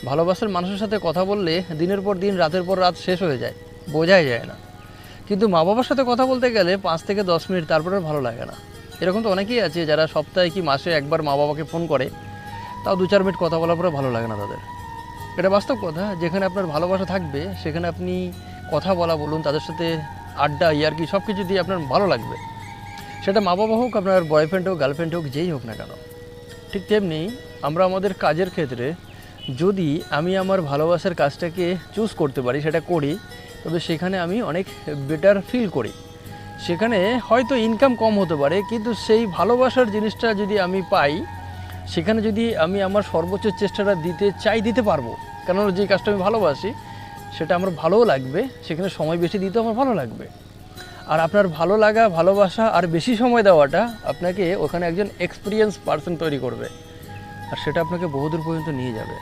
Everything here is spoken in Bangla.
ভালোবাসার মানুষের সাথে কথা বললে দিনের পর দিন রাতের পর রাত শেষ হয়ে যায়, বোঝাই যায় না। কিন্তু মা বাবার সাথে কথা বলতে গেলে 5 থেকে 10 মিনিট, তারপরে আর ভালো লাগে না। এরকম তো অনেকেই আছে যারা সপ্তাহে কি মাসে একবার মা বাবাকে ফোন করে, তাও 2-4 মিনিট কথা বলার পরে ভালো লাগে না তাদের। এটা বাস্তব কথা। যেখানে আপনার ভালোবাসা থাকবে সেখানে আপনি কথা বলা বলুন, তাদের সাথে আড্ডা ইয়ার্কি সব কিছু দিয়ে আপনার ভালো লাগবে। সেটা মা বাবা হোক, আপনার বয়ফ্রেন্ড হোক, গার্লফ্রেন্ড হোক, যেই হোক না কেন। ঠিক তেমনি আমরা আমাদের কাজের ক্ষেত্রে যদি আমি আমার ভালোবাসার কাজটাকে চুজ করতে পারি, সেটা করি, তবে সেখানে আমি অনেক বেটার ফিল করি। সেখানে হয়তো ইনকাম কম হতে পারে, কিন্তু সেই ভালোবাসার জিনিসটা যদি আমি পাই, সেখানে যদি আমি আমার সর্বোচ্চ চেষ্টাটা দিতে চাই, দিতে পারবো। কেননা যে কাজটা আমি ভালোবাসি সেটা আমার ভালোও লাগবে, সেখানে সময় বেশি দিতে আমার ভালো লাগবে। আর আপনার ভালো লাগা, ভালোবাসা আর বেশি সময় দেওয়াটা আপনাকে ওখানে একজন এক্সপিরিয়েন্স পার্সন তৈরি করবে, আর সেটা আপনাকে বহুদূর পর্যন্ত নিয়ে যাবে।